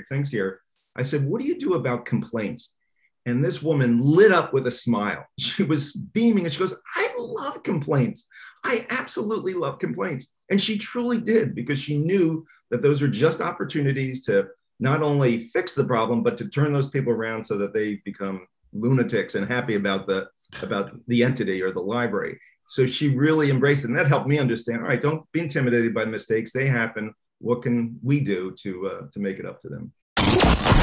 things here. I said, what do you do about complaints? And this woman lit up with a smile. She was beaming and she goes, I love complaints. I absolutely love complaints. And she truly did, because she knew that those are just opportunities to not only fix the problem, but to turn those people around so that they become lunatics and happy about the entity or the library. So she really embraced it. And that helped me understand, all right, don't be intimidated by mistakes. They happen. What can we do to make it up to them?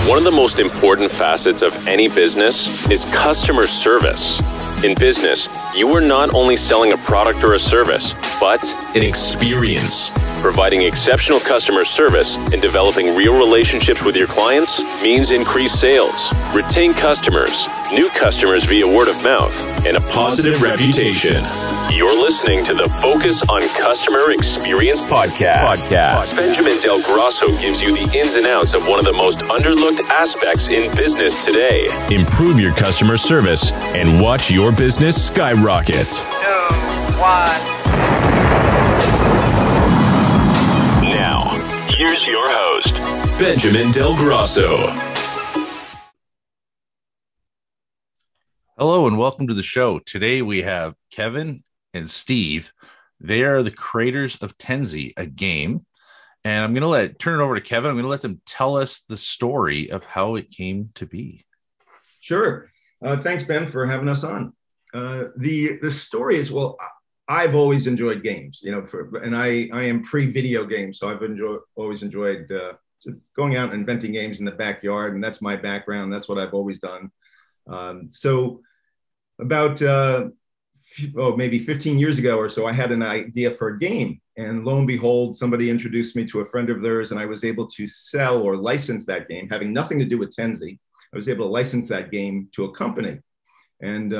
One of the most important facets of any business is customer service. In business, you are not only selling a product or a service, but an experience. Providing exceptional customer service and developing real relationships with your clients means increased sales, retain customers, new customers via word of mouth, and a positive reputation. You're listening to the Focus on Customer Experience podcast. Benjamin Del Grosso gives you the ins and outs of one of the most underlooked aspects in business today. Improve your customer service and watch your business skyrocket. 2, 1. Now, here's your host, Benjamin Del Grosso. Hello and welcome to the show. Today we have Kevin and Steve. They are the creators of TENZI, a game. And I'm going to turn it over to Kevin. I'm going to let them tell us the story of how it came to be. Sure. Thanks, Ben, for having us on. The story is, well, I've always enjoyed games, and I am pre-video games. So I've always enjoyed going out and inventing games in the backyard. And that's my background. That's what I've always done. So about maybe 15 years ago or so, I had an idea for a game. And lo and behold, somebody introduced me to a friend of theirs, and I was able to sell or license that game, having nothing to do with TENZI. I was able to license that game to a company. And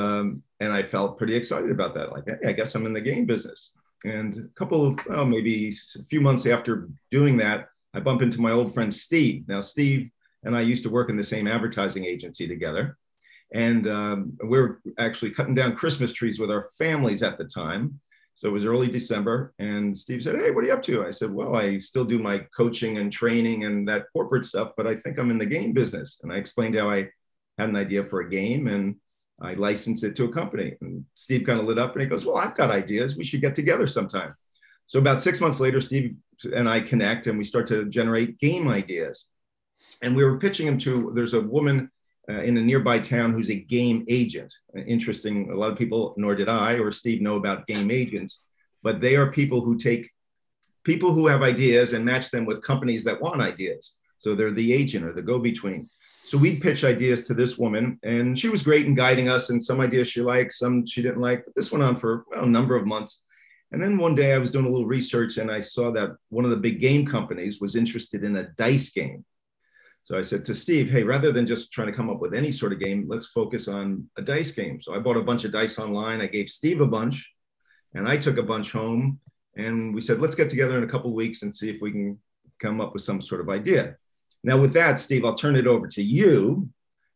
I felt pretty excited about that. Like, hey, I guess I'm in the game business. And a couple of, maybe a few months after doing that, I bump into my old friend, Steve. Now, Steve and I used to work in the same advertising agency together. And we were actually cutting down Christmas trees with our families at the time. So it was early December. And Steve said, hey, what are you up to? I said, well, I still do my coaching and training and that corporate stuff, but I think I'm in the game business. And I explained how I had an idea for a game and I licensed it to a company. And Steve kind of lit up and he goes, well, I've got ideas. We should get together sometime. So about 6 months later, Steve and I connect and we start to generate game ideas. And we were pitching him to, there's a woman in a nearby town who's a game agent. Interesting. A lot of people, nor did I or Steve, know about game agents, but they are people who take people who have ideas and match them with companies that want ideas. So they're the agent or the go-between. So we'd pitch ideas to this woman, and she was great in guiding us. And some ideas she liked, some she didn't like. But this went on for a number of months. And then one day I was doing a little research, and I saw that one of the big game companies was interested in a dice game. So I said to Steve, hey, rather than just trying to come up with any sort of game, let's focus on a dice game. So I bought a bunch of dice online. I gave Steve a bunch, and I took a bunch home. And we said, let's get together in a couple of weeks and see if we can come up with some sort of idea. Now, with that, Steve, I'll turn it over to you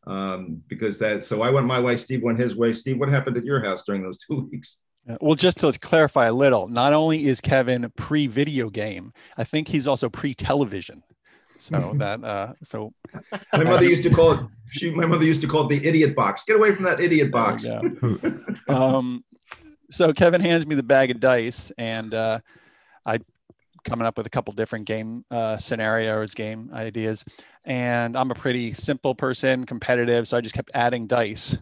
so I went my way, Steve went his way. Steve, what happened at your house during those 2 weeks? Well, just to clarify a little, not only is Kevin pre-video game, I think he's also pre-television. So that my mother used to call it. My mother used to call it the idiot box. Get away from that idiot box. So Kevin hands me the bag of dice, and I coming up with a couple different game scenarios, game ideas. And I'm a pretty simple person, competitive. So I just kept adding dice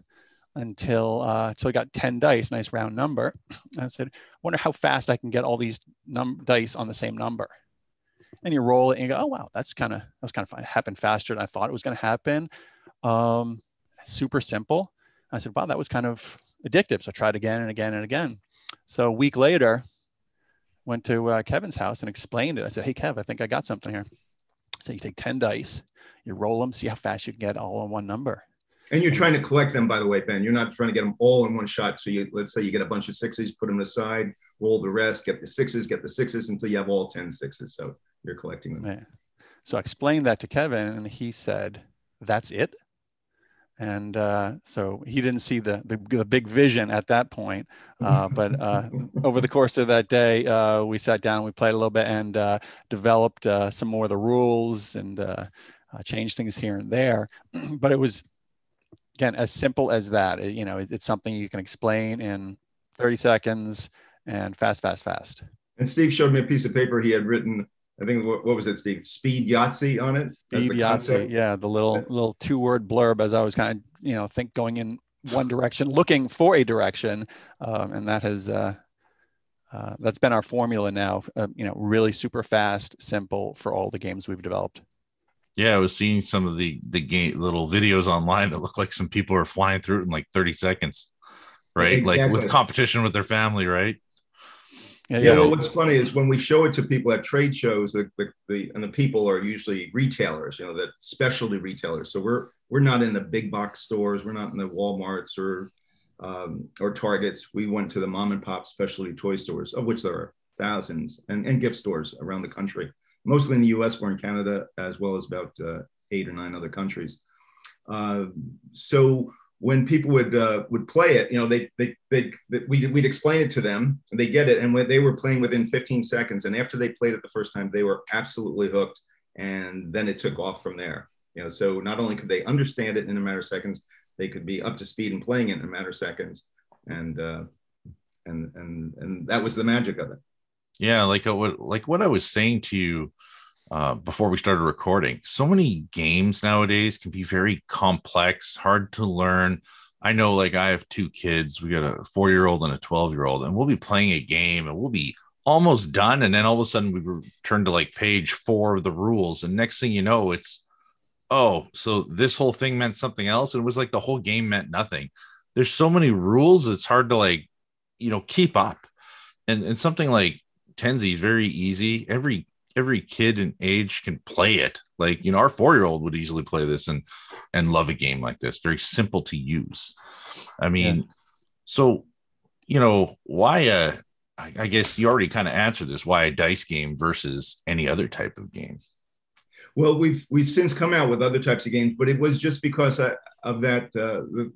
until I got 10 dice, nice round number. I said, I wonder how fast I can get all these dice on the same number. And you roll it and you go, oh, wow, that was kind of fun. It happened faster than I thought it was going to happen. Super simple. I said, wow, that was kind of addictive. So I tried again and again and again. So a week later, went to Kevin's house and explained it. I said, hey, Kev, I think I got something here. So you take 10 dice, you roll them, see how fast you can get all on one number. And you're trying to collect them, by the way, Ben. You're not trying to get them all in one shot. So let's say you get a bunch of sixes, put them aside, roll the rest, get the sixes until you have all 10 sixes. So you're collecting them. Yeah. So I explained that to Kevin, and he said, that's it. And so he didn't see the big vision at that point. But over the course of that day, we sat down, we played a little bit, and developed some more of the rules and change things here and there. But it was, again, as simple as that. It's something you can explain in 30 seconds and fast, fast, fast. And Steve showed me a piece of paper he had written. I think, what was it, Steve? Speed Yahtzee on it. Speed Yahtzee, yeah, the little 2-word blurb, as I was kind of, think going in one direction, looking for a direction, and that has that's been our formula now. Really super fast, simple for all the games we've developed. Yeah, I was seeing some of the game little videos online that look like some people are flying through it in like 30 seconds, right? Exactly. Like with competition with their family, right? Yeah. Well, what's funny is when we show it to people at trade shows, the people are usually retailers, that specialty retailers. So we're not in the big box stores. We're not in the Walmarts or Targets. We went to the mom and pop specialty toy stores, of which there are thousands, and gift stores around the country, mostly in the U.S. We're in Canada, as well as about 8 or 9 other countries. So when people would play it, we'd explain it to them, and they get it, and they were playing within 15 seconds. And after they played it the first time, they were absolutely hooked, and then it took off from there. So not only could they understand it in a matter of seconds, they could be up to speed and playing it in a matter of seconds, and that was the magic of it. Yeah, like what I was saying to you before we started recording, so many games nowadays can be very complex, hard to learn. I know, like, I have 2 kids. We got a 4-year-old and a 12-year-old, and we'll be playing a game and we'll be almost done. And then all of a sudden we return to like page 4 of the rules. And next thing you know, it's, oh, so this whole thing meant something else. And it was like the whole game meant nothing. There's so many rules. It's hard to keep up. And something like TENZI is very easy. Every kid and age can play it. Like, our 4-year-old would easily play this and love a game like this. Very simple to use. I mean, yeah. So, why, I guess you already kind of answered this, why a dice game versus any other type of game? Well, we've since come out with other types of games, but it was just because of that, the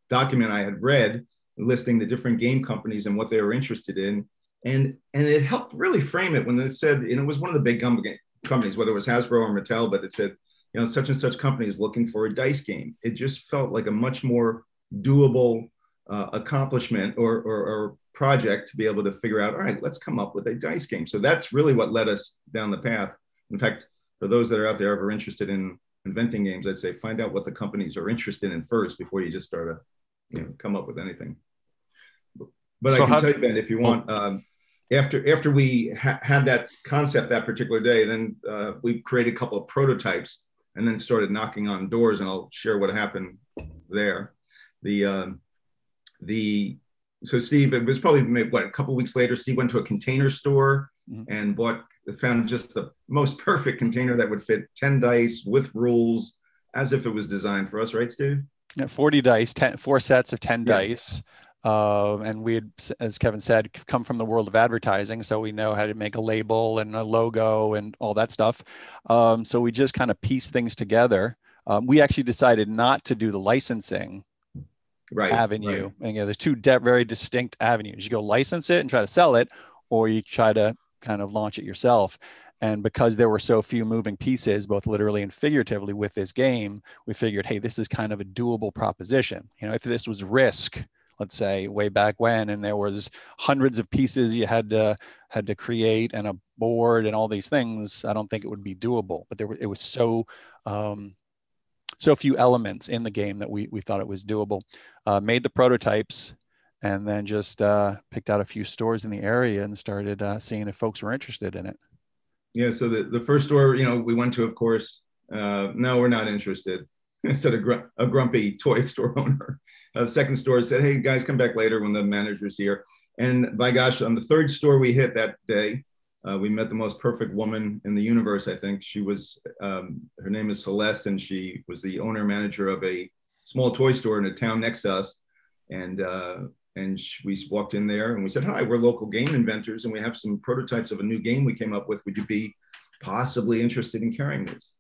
document I had read listing the different game companies and what they were interested in. And it helped really frame it when it said, it was one of the big companies, whether it was Hasbro or Mattel, but it said, such and such company is looking for a dice game. It just felt like a much more doable accomplishment or project to be able to figure out, all right, let's come up with a dice game. So that's really what led us down the path. In fact, for those that are out there ever interested in inventing games, I'd say find out what the companies are interested in first before you just start to come up with anything. But so I can tell you, Ben, if you want, after we had that concept that particular day, then we created a couple of prototypes and then started knocking on doors, and I'll share what happened there. So Steve, it was probably a couple of weeks later, Steve went to a container store and found just the most perfect container that would fit 10 dice with rules, as if it was designed for us, right, Steve? Yeah, 40 dice, 4 sets of 10 dice. And we had, as Kevin said, come from the world of advertising, so we know how to make a label and a logo and all that stuff. So we just kind of pieced things together. We actually decided not to do the licensing avenue. Right. And there's 2 very distinct avenues. You go license it and try to sell it, or you try to kind of launch it yourself. And because there were so few moving pieces, both literally and figuratively, with this game, we figured, hey, this is kind of a doable proposition. If this was Risk, let's say, way back when, and there was hundreds of pieces you had to create and a board and all these things, I don't think it would be doable. But it was so few elements in the game that we thought it was doable. Made the prototypes, and then just picked out a few stores in the area and started seeing if folks were interested in it. Yeah, so the first store, we went to, of course, no, we're not interested. Said a grumpy toy store owner. The second store said, hey, guys, come back later when the manager's here. And by gosh, on the third store we hit that day, we met the most perfect woman in the universe, I think. She was, her name is Celeste, and she was the owner manager of a small toy store in a town next to us. And we walked in there and we said, hi, we're local game inventors, and we have some prototypes of a new game we came up with. Would you be possibly interested in carrying these?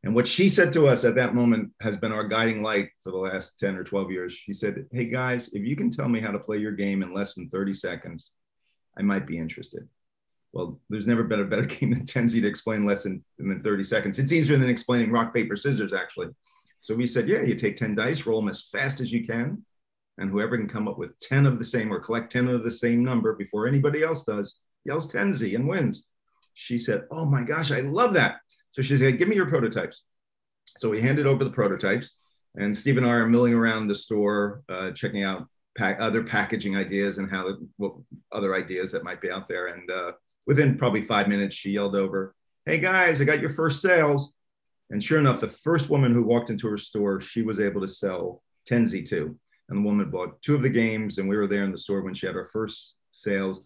And what she said to us at that moment has been our guiding light for the last 10 or 12 years. She said, hey guys, if you can tell me how to play your game in less than 30 seconds, I might be interested. Well, there's never been a better game than TENZI to explain less than 30 seconds. It's easier than explaining rock, paper, scissors, actually. So we said, yeah, you take 10 dice, roll them as fast as you can, and whoever can come up with 10 of the same or collect 10 of the same number before anybody else does, yells TENZI and wins. She said, oh my gosh, I love that. So she said, give me your prototypes. So we handed over the prototypes, and Steve and I are milling around the store, checking out other packaging ideas and what other ideas that might be out there. And within probably 5 minutes, she yelled over, hey guys, I got your first sales. And sure enough, the first woman who walked into her store, she was able to sell TENZI to. And the woman bought 2 of the games, and we were there in the store when she had her first sales.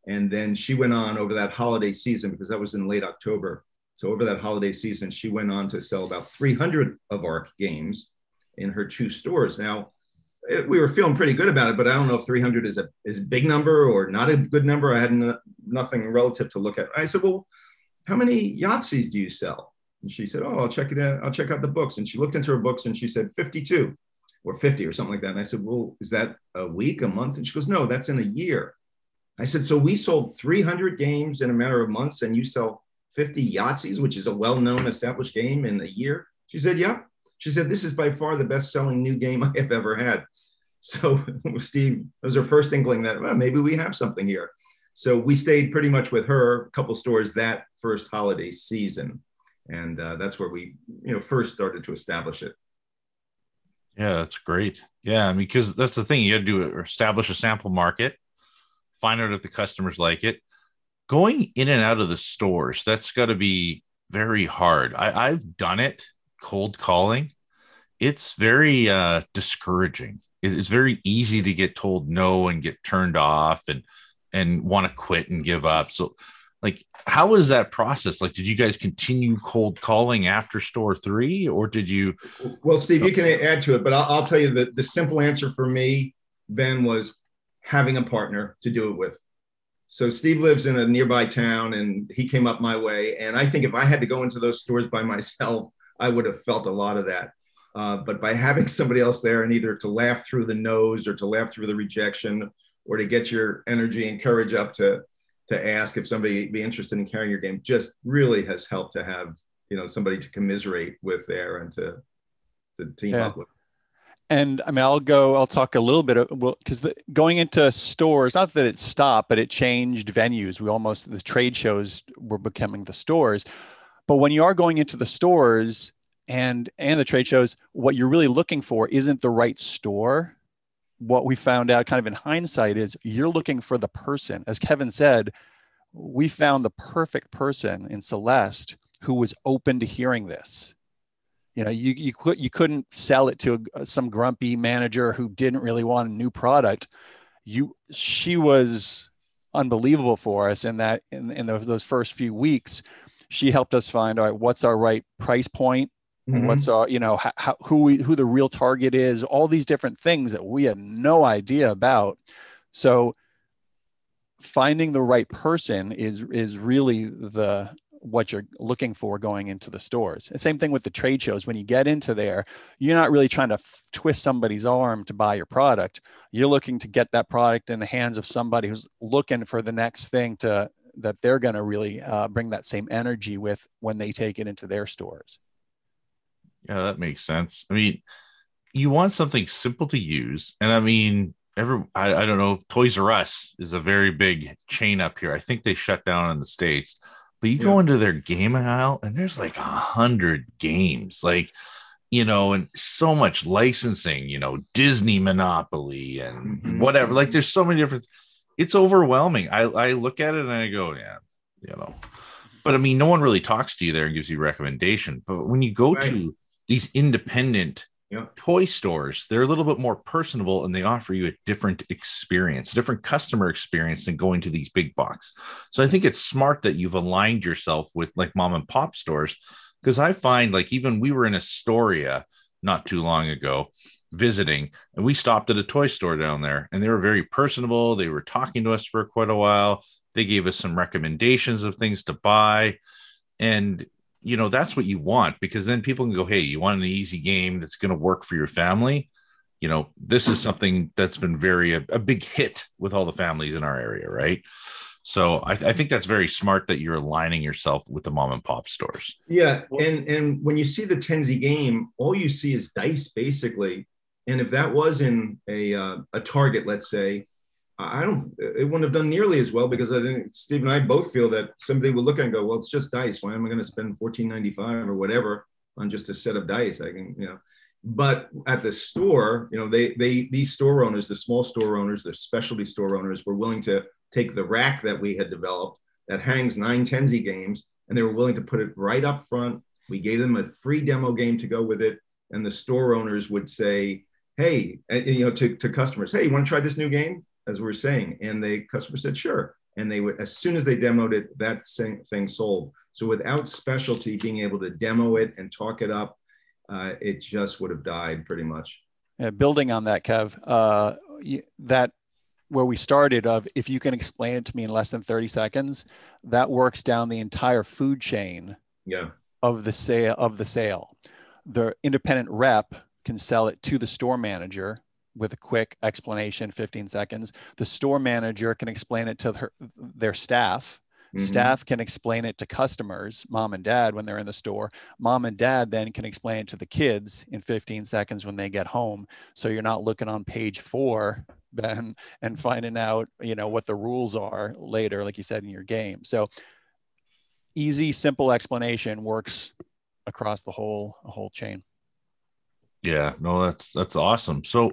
And then she went on over that holiday season, because that was in late October. So over that holiday season, she went on to sell about 300 of our games in her 2 stores. Now, we were feeling pretty good about it, but I don't know if 300 is a big number or not a good number. I had nothing relative to look at. I said, well, how many Yahtzees do you sell? And she said, oh, I'll check it out. I'll check out the books. And she looked into her books and she said 52 or 50 or something like that. And I said, well, is that a week, a month? And she goes, no, that's in a year. I said, so we sold 300 games in a matter of months and you sell 50 Yahtzees, which is a well-known established game, in a year? She said, yeah. She said, this is by far the best-selling new game I have ever had. So Steve, that was her first inkling that, well, maybe we have something here. So we stayed pretty much with her, a couple stores that first holiday season. And that's where we, first started to establish it. Yeah, that's great. Yeah, I mean, because that's the thing. You got to do establish a sample market, find out if the customers like it. Going in and out of the stores, that's got to be very hard. I've done it, cold calling. It's very discouraging. It's very easy to get told no and get turned off and want to quit and give up. So, like, how was that process? Like, did you guys continue cold calling after store 3, or did you? Well, Steve, you can add to it, but I'll tell you that the simple answer for me, Ben, was having a partner to do it with. So Steve lives in a nearby town, and he came up my way. And I think if I had to go into those stores by myself, I would have felt a lot of that. But by having somebody else there, and either to laugh through the no's or to laugh through the rejection, or to get your energy and courage up to ask if somebody be interested in carrying your game, just really has helped to have, somebody to commiserate with there and to team up with. And I mean, I'll talk a little bit, because going into stores, not that it stopped, but it changed venues. The trade shows were becoming the stores. But when you are going into the stores and the trade shows, what you're really looking for isn't the right store. What we found out kind of in hindsight is you're looking for the person. As Kevin said, we found the perfect person in Celeste who was open to hearing this. You couldn't sell it to some grumpy manager who didn't really want a new product. She was unbelievable for us in that in those first few weeks. She helped us find, all right, what's our right price point, mm-hmm. What's our, who the real target is, all these different things that we had no idea about. So finding the right person is really what you're looking for going into the stores. And same thing with the trade shows. When you get into there, you're not really trying to twist somebody's arm to buy your product. You're looking to get that product in the hands of somebody who's looking for the next thing that they're going to really bring that same energy with when they take it into their stores. Yeah, that makes sense. I mean, you want something simple to use. And I mean, I don't know, Toys R Us is a very big chain up here. I think they shut down in the States. But you go into their game aisle and there's like 100 games, and so much licensing, Disney Monopoly and whatever. Like, there's so many different, it's overwhelming. I look at it and I go, yeah, but I mean, no one really talks to you there and gives you recommendation. But when you go to these independent toy stores, they're a little bit more personable and they offer you a different experience, different customer experience than going to these big box. So I think it's smart that you've aligned yourself with like mom and pop stores, because I find, like, even we were in Astoria not too long ago visiting, and we stopped at a toy store down there, and they were very personable. They were talking to us for quite a while. They gave us some recommendations of things to buy. And that's what you want, because then people can go, hey, you want an easy game that's going to work for your family? This is something that's been a big hit with all the families in our area, right? So I think that's very smart that you're aligning yourself with the mom and pop stores. Yeah, and when you see the Tenzi game, all you see is dice basically. And if that was in a Target, let's say, it wouldn't have done nearly as well, because I think Steve and I both feel that somebody will look at it and go, well, it's just dice. Why am I going to spend $14.95 or whatever on just a set of dice? I can, But at the store, these store owners, the small store owners, the specialty store owners, were willing to take the rack that we had developed that hangs 9 Tenzi games, and they were willing to put it right up front. We gave them a free demo game to go with it, and the store owners would say, hey, to customers, hey, you want to try this new game? As we were saying, and the customer said, sure. And they would, as soon as they demoed it, that thing sold. So without specialty being able to demo it and talk it up, it just would have died pretty much. Building on that, Kev, that where we started of, if you can explain it to me in less than 30 seconds, that works down the entire food chain of the sale. The independent rep can sell it to the store manager with a quick explanation, 15 seconds. The store manager can explain it to their staff. Mm-hmm. Staff can explain it to customers, mom and dad, when they're in the store. Mom and dad then can explain it to the kids in 15 seconds when they get home. So you're not looking on page 4, Ben, and finding out, what the rules are later, like you said, in your game. So easy, simple explanation works across the whole chain. Yeah, no, that's awesome. So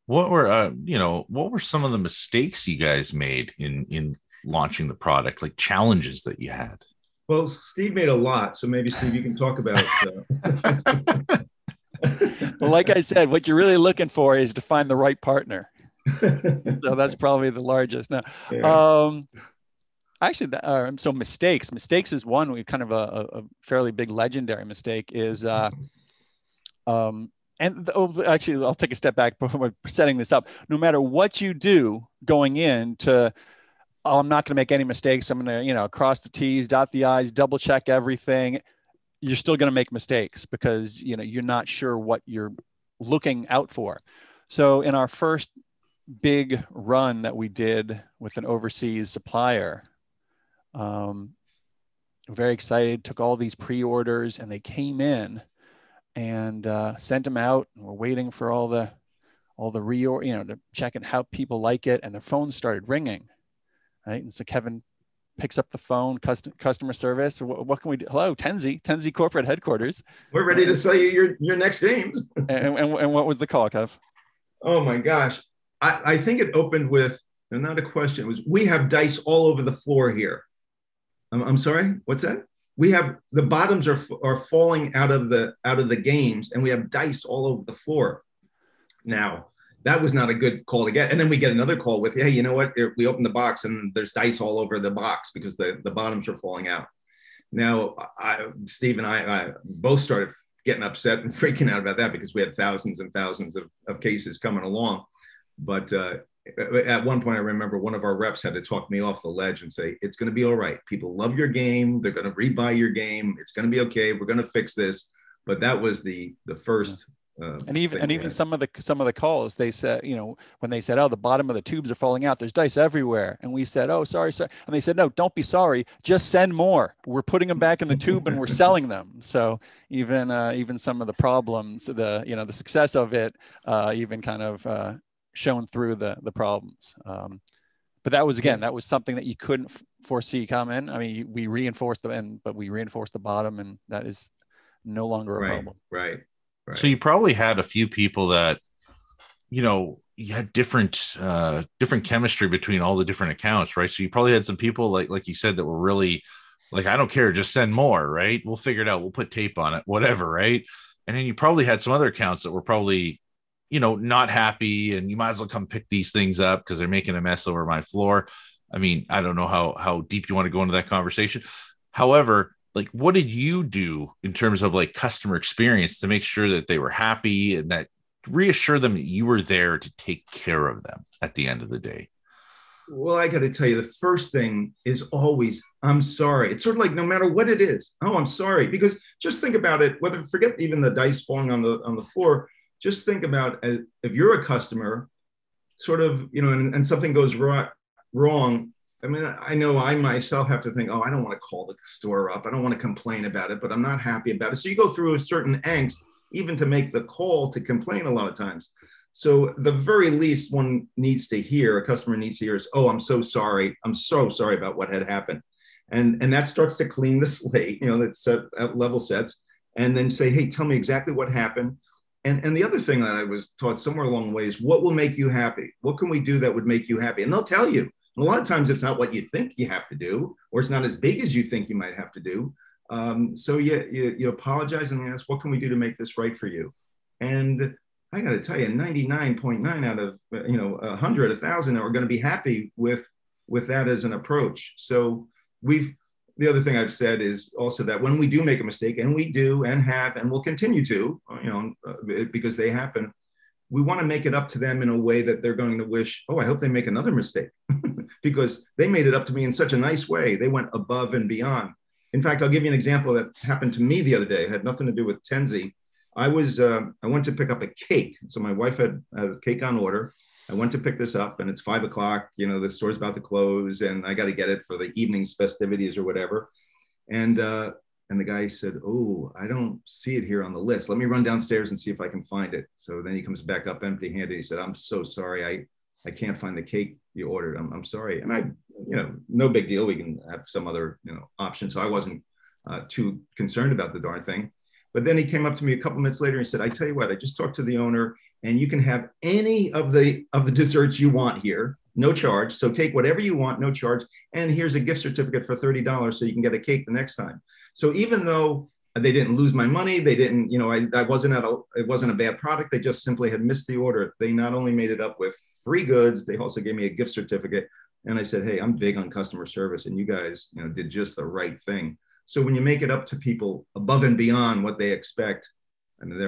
what were some of the mistakes you guys made in launching the product, like challenges that you had? Well, Steve made a lot, so maybe Steve, you can talk about. Well, like I said, what you're really looking for is to find the right partner. So that's probably the largest. Now, yeah. Actually, so mistakes is one. We kind of a fairly big legendary mistake is. Actually, I'll take a step back before setting this up. No matter what you do going into, I'm not going to make any mistakes. I'm going to, cross the T's, dot the I's, double check everything. You're still going to make mistakes because, you're not sure what you're looking out for. So in our first big run that we did with an overseas supplier, very excited, took all these pre-orders, and they came in and sent them out, and we're waiting for all the to check in how people like it, and their phones started ringing, right? And so Kevin picks up the phone, customer service. What can we do? Hello, Tenzi corporate headquarters. We're ready to sell you your next games. and what was the call, Kev? Oh my gosh, I think it opened with not a question. It was, we have dice all over the floor here. I'm sorry, what's that? We have the bottoms are falling out of the games, and we have dice all over the floor. Now, that was not a good call to get. And then we get another call with, hey, you know what? We open the box and there's dice all over the box because the bottoms are falling out. Now, Steve and I both started getting upset and freaking out about that because we had thousands and thousands of cases coming along. But at one point, I remember one of our reps had to talk me off the ledge and say, it's going to be all right. People love your game. They're going to rebuy your game. It's going to be okay. We're going to fix this. But that was the first. And even some of the calls, they said, when they said, oh, the bottom of the tubes are falling out, there's dice everywhere. And we said, oh, sorry. And they said, no, don't be sorry. Just send more. We're putting them back in the tube and we're selling them. So even some of the problems, the success of it, even kind of shown through the problems. But that was something that you couldn't foresee coming. I mean, we reinforced but we reinforced the bottom, and that is no longer a problem. Right. So you probably had a few people that, you had different chemistry between all the different accounts, right? So you probably had some people like you said that were really like, I don't care, just send more, right? We'll figure it out. We'll put tape on it, whatever, right? And then you probably had some other accounts that were probably, not happy, and you might as well come pick these things up because they're making a mess over my floor. I mean, I don't know how deep you want to go into that conversation. However, like, what did you do in terms of like customer experience to make sure that they were happy and that reassure them that you were there to take care of them at the end of the day? Well, I got to tell you, the first thing is always, I'm sorry. It's sort of like, no matter what it is, oh, I'm sorry. Because just think about it, forget even the dice falling on the floor, just think about if you're a customer, sort of, and something goes wrong, I mean, I know I myself have to think, oh, I don't want to call the store up. I don't want to complain about it, but I'm not happy about it. So you go through a certain angst, even to make the call to complain a lot of times. So the very least one needs to hear, a customer needs to hear is, oh, I'm so sorry. I'm so sorry about what had happened. And that starts to clean the slate, that level sets, and then say, hey, tell me exactly what happened. And the other thing that I was taught somewhere along the way is what will make you happy? What can we do that would make you happy? And they'll tell you. And a lot of times it's not what you think you have to do, or it's not as big as you think you might have to do. So you apologize and ask, what can we do to make this right for you? And I got to tell you, 99.9 out of 100, 1,000 are going to be happy with that as an approach. So the other thing I've said is also that when we do make a mistake, and we do and have and will continue to, because they happen, we want to make it up to them in a way that they're going to wish, oh, I hope they make another mistake because they made it up to me in such a nice way. They went above and beyond. In fact, I'll give you an example that happened to me the other day. It had nothing to do with TENZI. I went to pick up a cake. So my wife had a cake on order. I went to pick this up and it's 5 o'clock, the store's about to close and I got to get it for the evening's festivities or whatever. And the guy said, oh, I don't see it here on the list. Let me run downstairs and see if I can find it. So then he comes back up empty handed. He said, I'm so sorry. I can't find the cake you ordered. I'm sorry. And I, no big deal. We can have some other, option. So I wasn't too concerned about the darn thing. But then he came up to me a couple minutes later and he said, I tell you what, I just talked to the owner and you can have any of the desserts you want here, no charge. So take whatever you want, no charge. And here's a gift certificate for $30 so you can get a cake the next time. So even though they didn't lose my money, they didn't, it wasn't a bad product. They just simply had missed the order. They not only made it up with free goods, they also gave me a gift certificate. And I said, hey, I'm big on customer service and you guys, did just the right thing. So when you make it up to people above and beyond what they expect, I mean,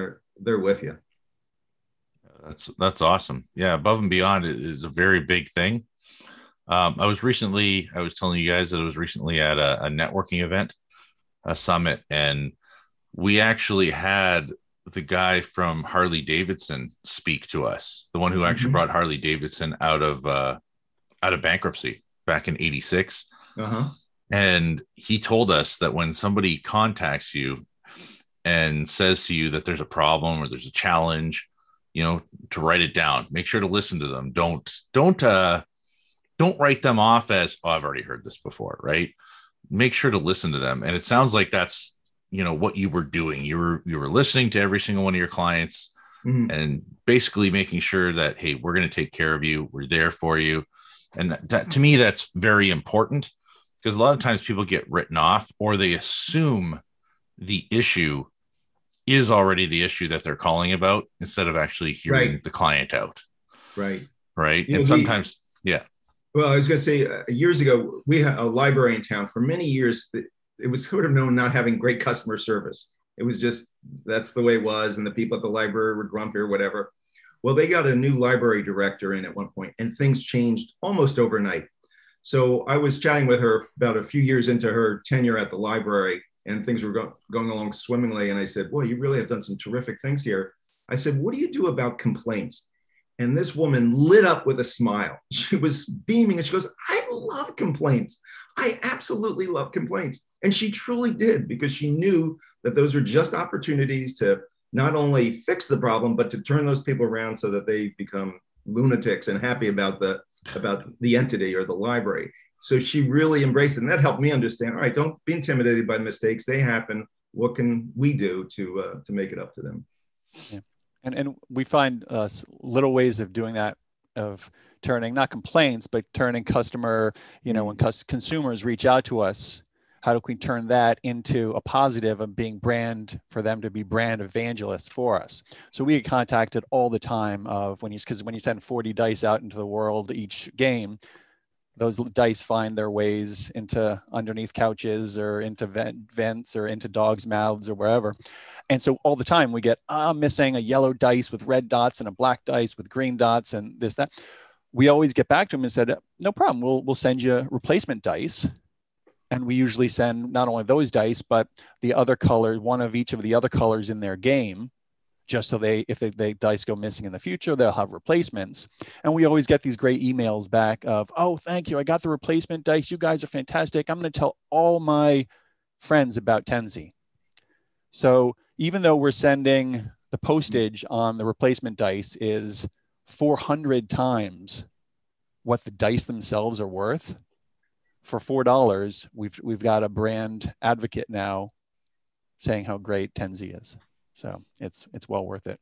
they're with you. That's awesome. Yeah, above and beyond is a very big thing. I was telling you guys that I was recently at a networking event, a summit, and we actually had the guy from Harley Davidson speak to us, the one who actually brought Harley Davidson out of bankruptcy back in '86. And he told us that when somebody contacts you and says to you that there's a problem or there's a challenge, to write it down. Make sure to listen to them. Don't write them off as, oh, I've already heard this before, right? Make sure to listen to them. And it sounds like that's, what you were doing. You were listening to every single one of your clients and basically making sure that, hey, we're going to take care of you. We're there for you. And that, to me, that's very important because a lot of times people get written off or they assume the issue is already the issue that they're calling about instead of actually hearing the client out. Right. And sometimes, yeah. Well, I was going to say years ago, we had a library in town for many years. It was sort of known not having great customer service. It was just, that's the way it was. And the people at the library were grumpy or whatever. Well, they got a new library director in at one point and things changed almost overnight. So I was chatting with her about a few years into her tenure at the library and things were going along swimmingly. And I said, well, you really have done some terrific things here. I said, what do you do about complaints? And this woman lit up with a smile. She was beaming and she goes, I love complaints. I absolutely love complaints. And she truly did because she knew that those are just opportunities to not only fix the problem, but to turn those people around so that they become lunatics and happy about the entity or the library. So she really embraced it. And that helped me understand, all right, don't be intimidated by mistakes. They happen. What can we do to make it up to them? Yeah. And we find little ways of doing that, of turning, not complaints, but turning customer, when consumers reach out to us, how do we turn that into a positive of being brand, for them to be brand evangelists for us? So we get contacted all the time of when you send 40 dice out into the world each game, those dice find their ways into underneath couches or into vents or into dogs' mouths or wherever. And so all the time we get, I'm missing a yellow dice with red dots and a black dice with green dots and this, that. We always get back to them and said, no problem, we'll send you replacement dice. And we usually send not only those dice, but the other color, one of each of the other colors in their game. just so if they dice go missing in the future, they'll have replacements. And we always get these great emails back of, oh, thank you, I got the replacement dice. You guys are fantastic. I'm going to tell all my friends about TENZI. So even though we're sending the postage on the replacement dice is 400 times what the dice themselves are worth, for $4, we've got a brand advocate now saying how great TENZI is. So it's well worth it.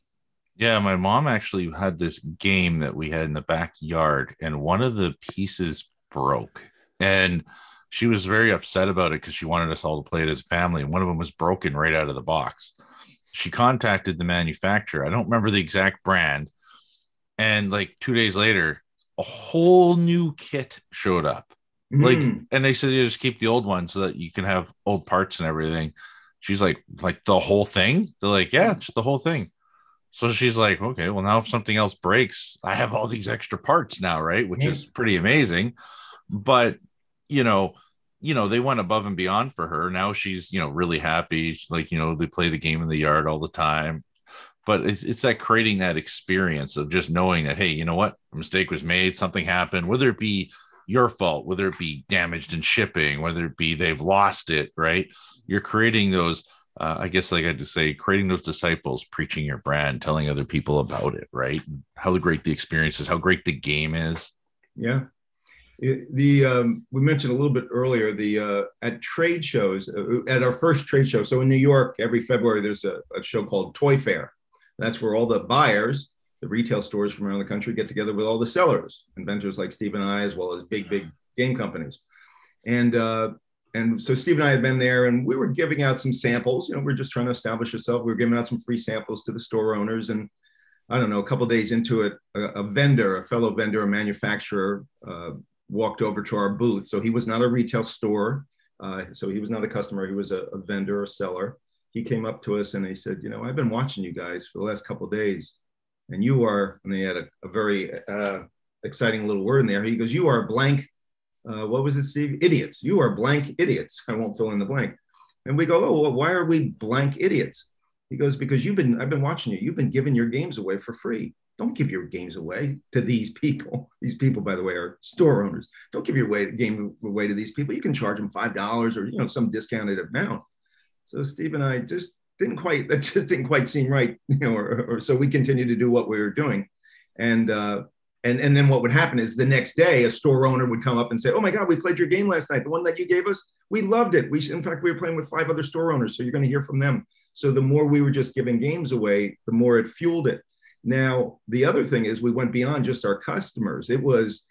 Yeah, my mom actually had this game that we had in the backyard, and one of the pieces broke. And she was very upset about it because she wanted us all to play it as a family. And one of them was broken right out of the box. She contacted the manufacturer. I don't remember the exact brand. And like 2 days later, a whole new kit showed up. Like, and they said you just keep the old one so that you can have old parts and everything. She's like the whole thing? They're like, yeah, just the whole thing. So she's like, okay, well, now if something else breaks, I have all these extra parts now, right? Which is pretty amazing. But, they went above and beyond for her. Now she's, really happy. Like, they play the game in the yard all the time. But it's that creating that experience of just knowing that, hey, you know what? A mistake was made, something happened, whether it be your fault, whether it be damaged in shipping, whether it be they've lost it, right? You're creating those, I guess, like I had to say, creating those disciples, preaching your brand, telling other people about it, right? How great the experience is, how great the game is. Yeah. We mentioned a little bit earlier, at trade shows, at our first trade show. So in New York, every February, there's a show called Toy Fair. That's where all the buyers, the retail stores from around the country, get together with all the sellers, inventors like Steve and I, as well as big game companies. And so Steve and I had been there, and we were giving out some samples. We're just trying to establish ourselves. We were giving out some free samples to the store owners. And I don't know, a couple of days into it, a fellow vendor, a manufacturer, walked over to our booth. So he was not a retail store. So he was not a customer. He was a vendor, a seller. He came up to us and he said, I've been watching you guys for the last couple of days. And you are, and he had a very exciting little word in there. He goes, you are blank. What was it, Steve? Idiots. You are blank idiots. I won't fill in the blank. And we go, oh, well, why are we blank idiots? He goes, because I've been watching you. You've been giving your games away for free. Don't give your games away to these people. These people, by the way, are store owners. Don't give your game away to these people. You can charge them $5 or, some discounted amount. So Steve and I just didn't quite seem right, or so we continued to do what we were doing. And then what would happen is the next day, a store owner would come up and say, oh my God, we played your game last night. The one that you gave us, we loved it. In fact, we were playing with 5 other store owners. So you're going to hear from them. So the more we were just giving games away, the more it fueled it. Now, the other thing is we went beyond just our customers. It was,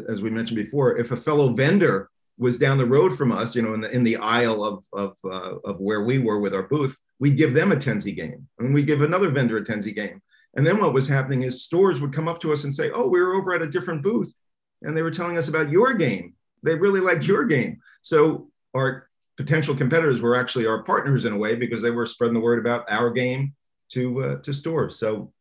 as we mentioned before, if a fellow vendor was down the road from us, in the aisle of where we were with our booth, we'd give them a TENZI game. And we'd give another vendor a TENZI game. And then what was happening is stores would come up to us and say, oh, we were over at a different booth, and they were telling us about your game. They really liked your game. So our potential competitors were actually our partners in a way, because they were spreading the word about our game to stores. So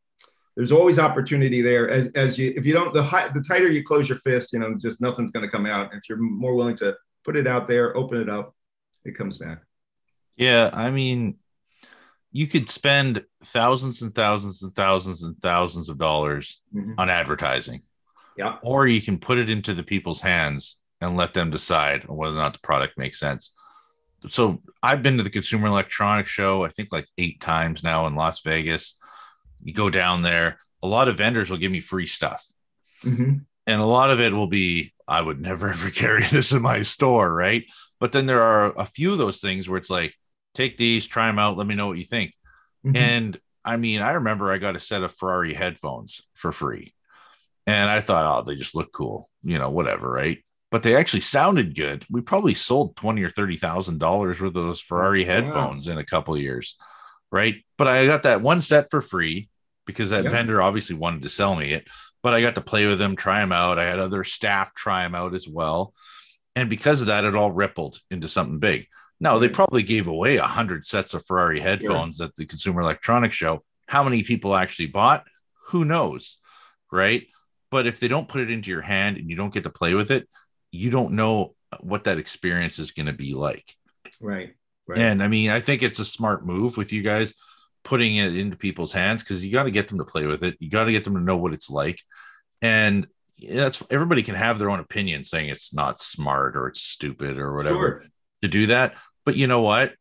there's always opportunity there. If you don't, the tighter you close your fist, just nothing's going to come out. If you're more willing to put it out there, open it up, it comes back. Yeah, I mean, you could spend thousands and thousands and thousands and thousands of dollars on advertising. Yeah. Or you can put it into the people's hands and let them decide whether or not the product makes sense. So I've been to the Consumer Electronics Show, I think like 8 times now in Las Vegas. You go down there, a lot of vendors will give me free stuff. And a lot of it will be, I would never, ever carry this in my store, right? But then there are a few of those things where it's like, take these, try them out, let me know what you think. And I mean, I remember I got a set of Ferrari headphones for free. And I thought, oh, they just look cool, whatever, right? But they actually sounded good. We probably sold $20,000 or $30,000 worth of those Ferrari headphones in a couple of years, right? But I got that one set for free because that vendor obviously wanted to sell me it. But I got to play with them, try them out. I had other staff try them out as well. And because of that, it all rippled into something big. Now, they probably gave away 100 sets of Ferrari headphones at the Consumer Electronics Show. How many people actually bought? Who knows, right? But if they don't put it into your hand and you don't get to play with it, you don't know what that experience is going to be like. Right. And I mean, I think it's a smart move with you guys putting it into people's hands, because you got to get them to play with it. You got to get them to know what it's like. And that's, everybody can have their own opinion saying it's not smart or it's stupid or whatever to do that. But you know what?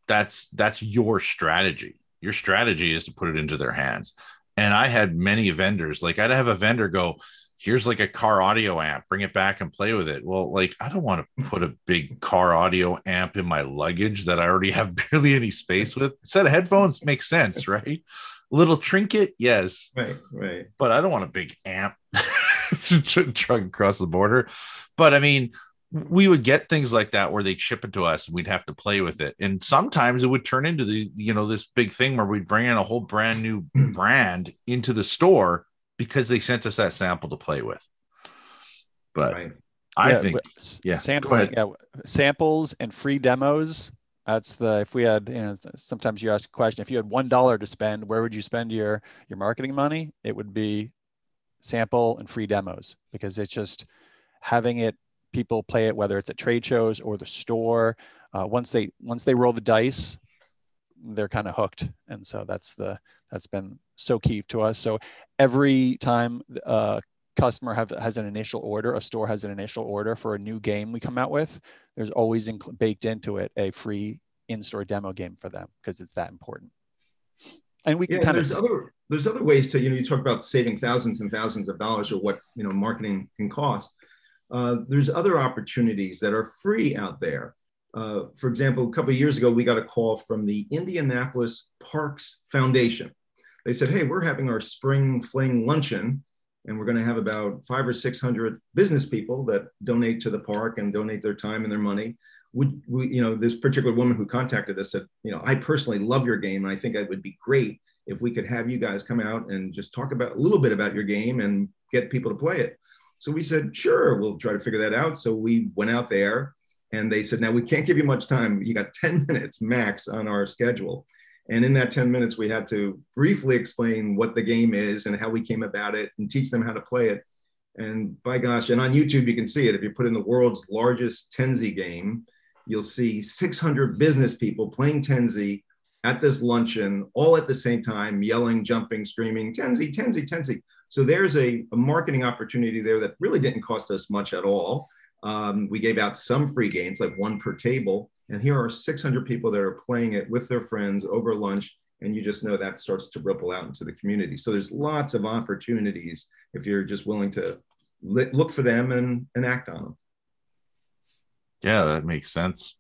That's your strategy. Your strategy is to put it into their hands. And I had many vendors, like I'd have a vendor go, here's like a car audio amp, bring it back and play with it. Well, like, I don't want to put a big car audio amp in my luggage that I already have barely any space with. A set of headphones makes sense, right? A little trinket, yes. Right. But I don't want a big amp to truck across the border. But I mean, we would get things like that where they'd ship it to us and we'd have to play with it. And sometimes it would turn into this big thing where we'd bring in a whole brand new brand into the store because they sent us that sample to play with. But I think, samples and free demos. That's if we had, sometimes you ask a question, if you had $1 to spend, where would you spend your marketing money? It would be sample and free demos, because it's just having it, people play it, whether it's at trade shows or the store. Once they roll the dice, they're kind of hooked. And so that's been so key to us. So every time a customer has an initial order, a store has an initial order for a new game we come out with, there's always baked into it a free in-store demo game for them, because it's that important. And we can there's other ways to, you talk about saving thousands and thousands of dollars, or what, marketing can cost. There's other opportunities that are free out there. For example, a couple of years ago, we got a call from the Indianapolis Parks Foundation. They said, hey, we're having our spring fling luncheon, and we're going to have about 500 or 600 business people that donate to the park and donate their time and their money. Would we, this particular woman who contacted us said, I personally love your game, and I think it would be great if we could have you guys come out and just talk about a little bit about your game and get people to play it. So we said, sure, we'll try to figure that out. So we went out there, and they said, now we can't give you much time. You got 10 minutes max on our schedule. And in that 10 minutes, we had to briefly explain what the game is and how we came about it and teach them how to play it. And by gosh, and on YouTube, you can see it. If you put in the world's largest TENZI game, you'll see 600 business people playing TENZI at this luncheon, all at the same time, yelling, jumping, screaming, TENZI, TENZI, TENZI. So there's a marketing opportunity there that really didn't cost us much at all. We gave out some free games, like one per table. And here are 600 people that are playing it with their friends over lunch. And you just know that starts to ripple out into the community. So there's lots of opportunities if you're just willing to look for them and act on them. Yeah, that makes sense.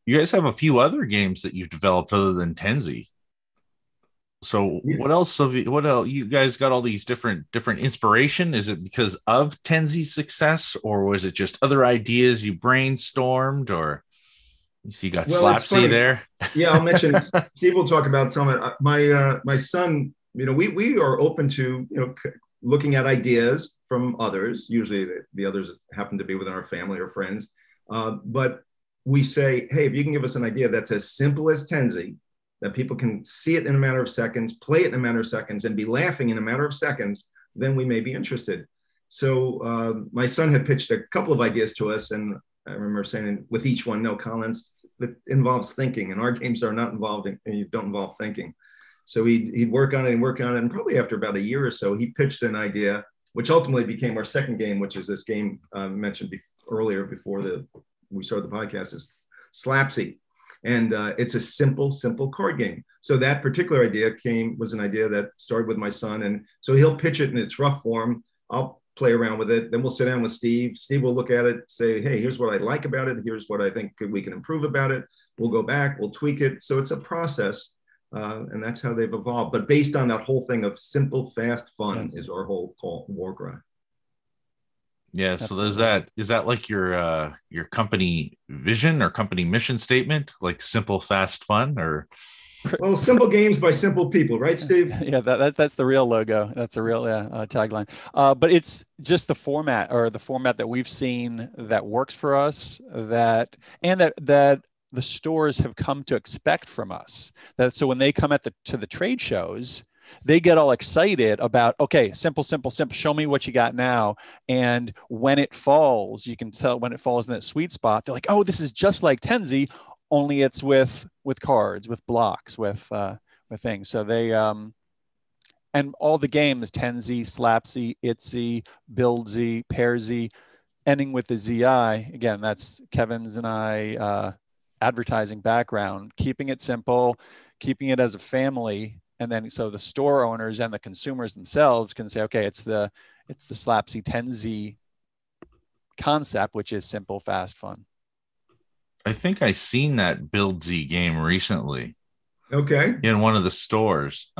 You guys have a few other games that you've developed other than TENZI. So what else you guys got all these different inspiration? Is it because of TENZI's success, or was it just other ideas you brainstormed, or you see you got Slapsy there? Yeah, I'll mention, Steve will talk about some of it. My son, we are open to, looking at ideas from others. Usually the others happen to be within our family or friends. But we say, hey, if you can give us an idea that's as simple as TENZI, that people can see it in a matter of seconds, play it in a matter of seconds, and be laughing in a matter of seconds, then we may be interested. So my son had pitched a couple of ideas to us, and I remember saying with each one, no, Collins, it involves thinking, and our games are not involved and you don't involve thinking. So he'd work on it, and probably after about a year or so, he pitched an idea, which ultimately became our second game, which is this game mentioned earlier before we started the podcast, is Slapsy. And it's a simple card game. So that particular idea was an idea that started with my son. And so he'll pitch it in its rough form. I'll play around with it. Then we'll sit down with Steve. Steve will look at it, say, hey, here's what I like about it. Here's what I think we can improve about it. We'll go back, we'll tweak it. So it's a process. And that's how they've evolved. But based on that whole thing of simple, fast, fun is our whole war cry. Yeah, so there's that. Is that like your company vision or company mission statement, like simple, fast, fun, or? Well, simple games by simple people, right, Steve? Yeah, that's the real logo. That's the real tagline. But it's just the format that we've seen that works for us, that the stores have come to expect from us. So when they come to the trade shows, they get all excited about, okay, simple, show me what you got now. And when it falls, you can tell when it falls in that sweet spot, they're like, oh, this is just like TENZI, only it's with cards, with blocks, with with things. So they and all the games, TENZI, Slapsy, ITZY, BuildZ, PairZ, ending with the ZI. Again, that's Kevin's and I advertising background, keeping it simple, keeping it as a family. And then so the store owners and the consumers themselves can say, okay, it's the Slapsy TENZI concept, which is simple, fast, fun. I think I seen that BuildZ game recently Okay. in one of the stores.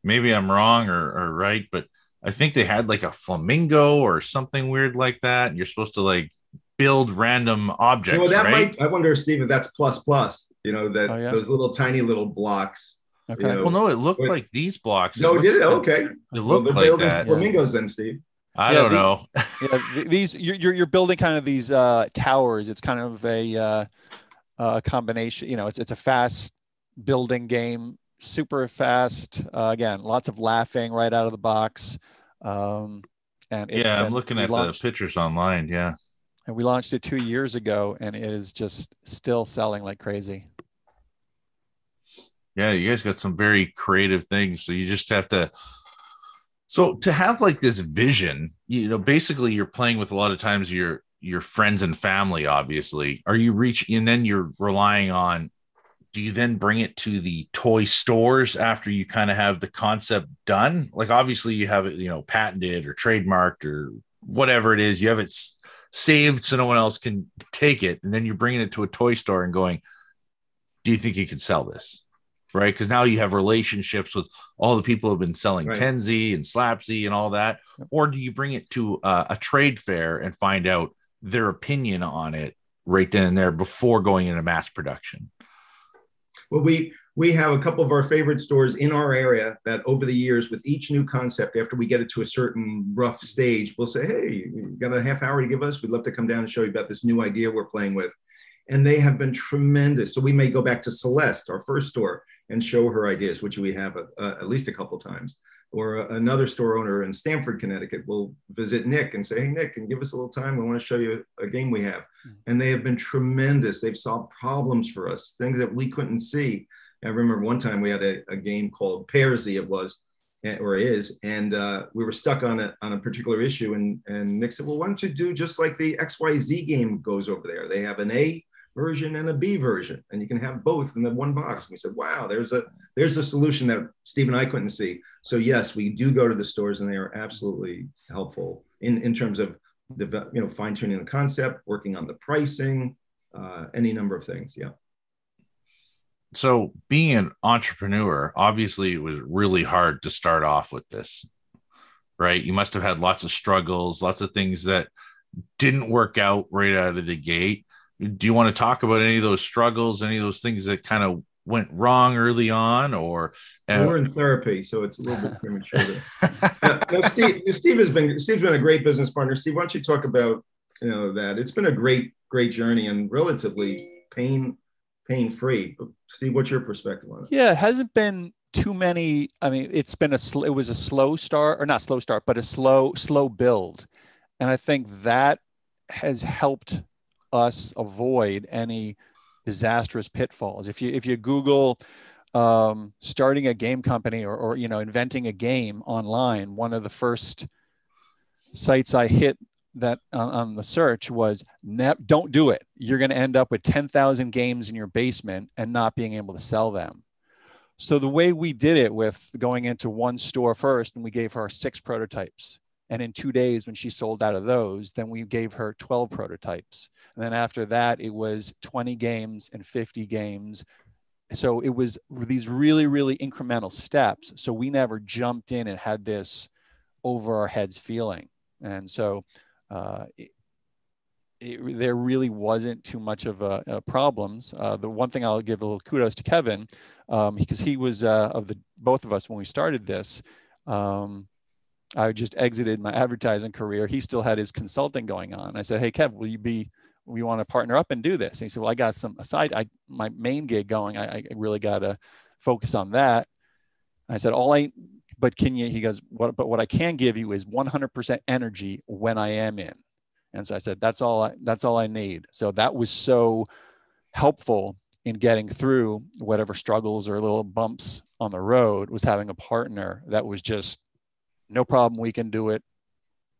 Maybe I'm wrong or right, but I think they had like a flamingo or something weird like that. And you're supposed to like build random objects, Well, that right? might, I wonder, Steve, if that's plus plus, that Oh, yeah. those little tiny little blocks. Okay. Well, no, it looked like these blocks. No, did it? Okay. It Well, looked they're like building that. flamingos then, Steve. I don't know. Yeah, these you're building kind of these towers. It's kind of a combination. It's a fast building game, super fast. Again, lots of laughing right out of the box. And I'm looking at the pictures online. Yeah. And we launched it 2 years ago, and it is just still selling like crazy. Yeah, you guys got some very creative things. So you just have to. So to have like this vision, basically you're playing with a lot of times your friends and family, obviously. Are you reaching, and then you're relying on, do you then bring it to the toy stores after you kind of have the concept done? Like obviously you have it, patented or trademarked or whatever it is, you have it saved so no one else can take it. And then you're bringing it to a toy store and going, do you think you could sell this? Right? Because now you have relationships with all the people who have been selling TENZI and Slapsy and all that. Or do you bring it to a trade fair and find out their opinion on it right then and there before going into mass production? Well, we have a couple of our favorite stores in our area that over the years, with each new concept, after we get it to a certain rough stage, we'll say, hey, you got a half hour to give us? We'd love to come down and show you about this new idea we're playing with. And they have been tremendous. So we may go back to Celeste, our first store, and show her ideas, which we have at least a couple times. Or another store owner in Stamford, Connecticut will visit Nick and say, hey, Nick, can you give us a little time? We want to show you a game we have. And they have been tremendous. They've solved problems for us, things that we couldn't see. I remember one time we had a game called PairZ, it was, or is, and we were stuck on a particular issue. And Nick said, well, why don't you do just like the XYZ game goes over there? They have an A version and a B version, and you can have both in the one box. And we said, wow, there's a solution that Steve and I couldn't see. So yes, we do go to the stores, and they are absolutely helpful in terms of fine tuning the concept, working on the pricing, any number of things. Yeah. So being an entrepreneur, obviously it was really hard to start off with this, right? You must have had lots of struggles, lots of things that didn't work out right out of the gate. Do you want to talk about any of those struggles, any of those things that kind of went wrong early on, or we're in therapy, so it's a little bit premature. No, Steve's been a great business partner. Steve, why don't you talk about that? It's been a great journey and relatively pain-free. Steve, what's your perspective on it? Yeah, it hasn't been too many. I mean, it was a slow start, or not slow start, but a slow build, and I think that has helped us avoid any disastrous pitfalls. If you Google starting a game company or inventing a game online, one of the first sites I hit that on the search was don't do it. You're going to end up with 10,000 games in your basement and not being able to sell them. So the way we did it, with going into one store first, and we gave her 6 prototypes. And in 2 days, when she sold out of those, then we gave her 12 prototypes. And then after that, it was 20 games and 50 games. So it was these really, really incremental steps. So we never jumped in and had this over our heads feeling. And so there really wasn't too much of problems. The one thing I'll give a little kudos to Kevin, because he was both of us when we started this. I just exited my advertising career. He still had his consulting going on. I said, hey, Kev, we want to partner up and do this? And he said, well, I got my main gig going. I really got to focus on that. And I said, but can you, he goes, what I can give you is 100% energy when I am in. And so I said, that's all I need. So that was so helpful. in getting through whatever struggles or little bumps on the road was having a partner that was just no problem. We can do it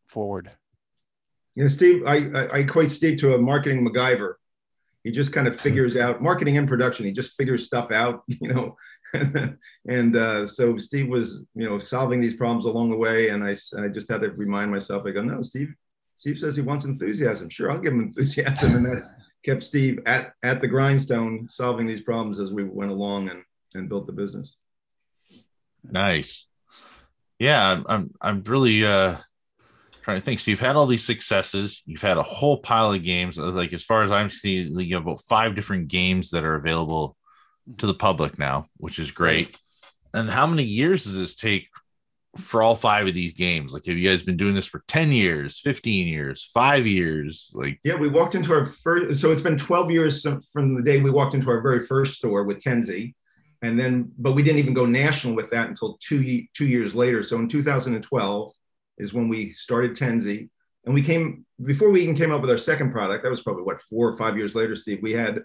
forward. You know, Steve, I equate Steve to a marketing MacGyver. He just kind of figures out marketing and production. He just figures stuff out, you know. And so Steve was, you know, solving these problems along the way. And I just had to remind myself, I go, no, Steve says he wants enthusiasm. Sure, I'll give him enthusiasm. And that kept Steve at the grindstone, solving these problems as we went along and built the business. Nice. Yeah, I'm really trying to think. So you've had all these successes. You've had a whole pile of games. Like, as far as I'm seeing, you have about 5 different games that are available to the public now, which is great. And how many years does this take for all 5 of these games? Like, have you guys been doing this for 10 years, 15 years, 5 years? Like, yeah, we walked into our first, so it's been 12 years from the day we walked into our very first store with TENZI. And then, but we didn't even go national with that until two years later. So in 2012 is when we started TENZI. And before we even came up with our second product, that was probably 4 or 5 years later, Steve, we had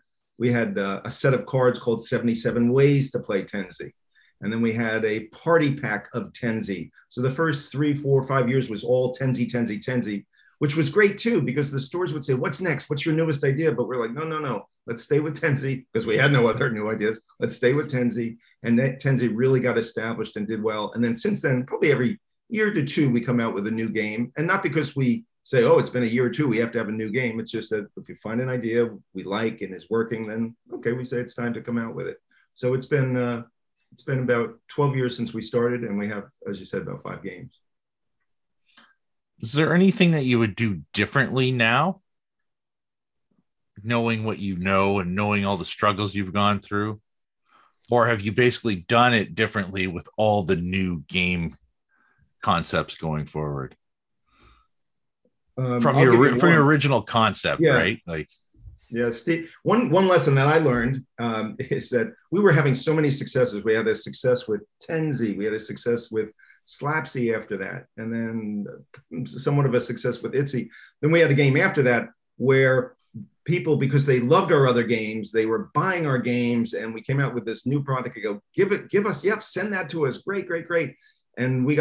a set of cards called 77 Ways to Play TENZI. And then we had a party pack of TENZI. So the first 3, 4, 5 years was all TENZI, which was great too, because the stores would say, what's next? What's your newest idea? But we're like, no. Let's stay with TENZI, because we had no other new ideas. Let's stay with TENZI. And that TENZI really got established and did well. And then since then, probably every year to 2, we come out with a new game. And not because we say, oh, it's been a year or 2, we have to have a new game. It's just that if you find an idea we like and is working, then okay, we say it's time to come out with it. So it's been about 12 years since we started, and we have, as you said, about 5 games. is there anything that you would do differently now, knowing what you know and knowing all the struggles you've gone through? Or have you basically done it differently with all the new game concepts going forward? From your original concept, yeah. Right? Like, yeah, Steve, one lesson that I learned is that we were having so many successes. We had a success with TENZI. We had a success with Slapsy after that. And then somewhat of a success with ITZY. Then we had a game after that where people, because they loved our other games, they were buying our games, and we came out with this new product. I go, give us, yep, send that to us. Great. And I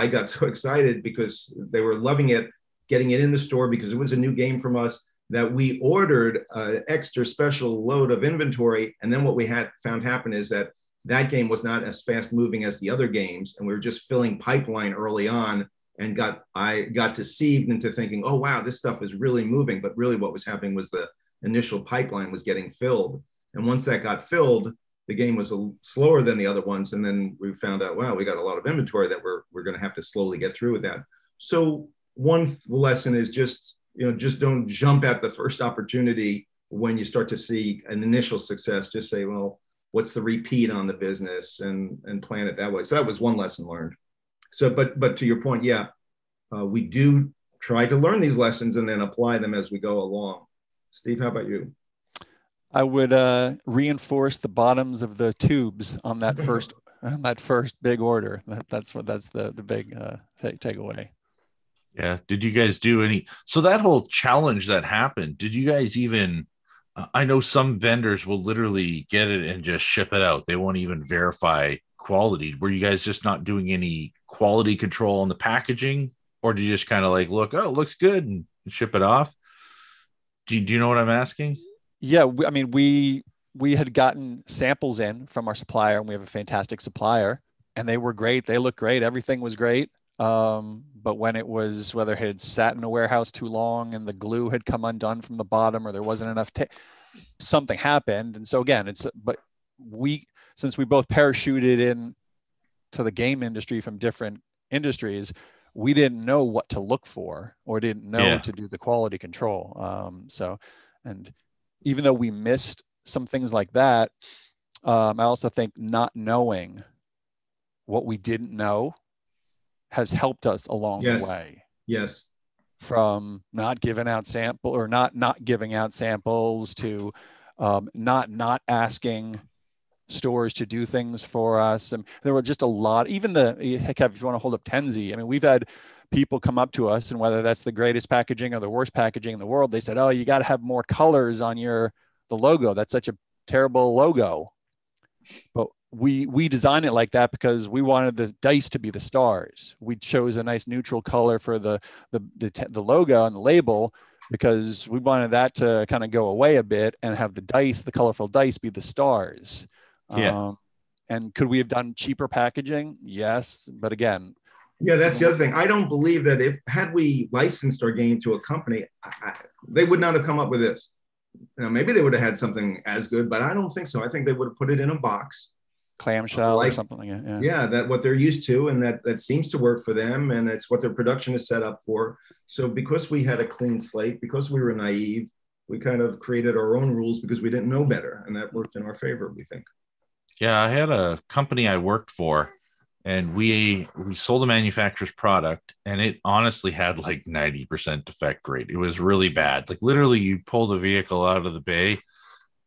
got so excited because they were loving it, getting it in the store because it was a new game from us, that we ordered an extra special load of inventory. And then what we had found happen is that game was not as fast moving as the other games. And we were just filling pipeline early on, and I got deceived into thinking, oh, wow, this stuff is really moving. But really what was happening was the initial pipeline was getting filled. And once that got filled, the game was slower than the other ones. And then we found out, wow, we got a lot of inventory that we're going to have to slowly get through with that. So one lesson is just don't jump at the first opportunity when you start to see an initial success. Just say, well, what's the repeat on the business, and plan it that way. So that was one lesson learned. So, but to your point, yeah, we do try to learn these lessons and then apply them as we go along. Steve, how about you? I would reinforce the bottoms of the tubes on that first big order. That's the big takeaway. Yeah. Did you guys do any? So that whole challenge that happened, did you guys even? I know some vendors will literally get it and just ship it out. They won't even verify quality. Were you guys just not doing any quality control on the packaging, or do you just kind of like look, oh, it looks good, and ship it off? Do you know what I'm asking? Yeah, we had gotten samples in from our supplier, and we have a fantastic supplier, and they were great. They looked great. Everything was great. But when it was, whether it had sat in a warehouse too long and the glue had come undone from the bottom, or there wasn't enough something happened. And so again, since we both parachuted in to the game industry from different industries, we didn't know what to look for, or didn't know to do the quality control. And even though we missed some things like that, I also think not knowing what we didn't know has helped us along the way. Yes. From not giving out not giving out samples to not asking stores to do things for us. And there were just a lot, even heck, if you want to hold up TENZI, I mean, we've had people come up to us, and whether that's the greatest packaging or the worst packaging in the world, they said, oh, you got to have more colors on the logo. That's such a terrible logo. But we designed it like that because we wanted the dice to be the stars. We chose a nice neutral color for the logo and the label because we wanted that to kind of go away a bit and have the dice, the colorful dice, be the stars. Yeah. And could we have done cheaper packaging? Yes, but again, yeah, that's the other thing. I don't believe that had we licensed our game to a company, they would not have come up with this. Now, maybe they would have had something as good, but I don't think so. I think they would have put it in a box, clamshell or something like that. Yeah, that what they're used to, and that seems to work for them, and it's what their production is set up for. So because we had a clean slate, because we were naive, we kind of created our own rules because we didn't know better, and that worked in our favor, we think. Yeah, I had a company I worked for, and we sold a manufacturer's product, and it honestly had like 90% defect rate. It was really bad. Like literally, you pull the vehicle out of the bay,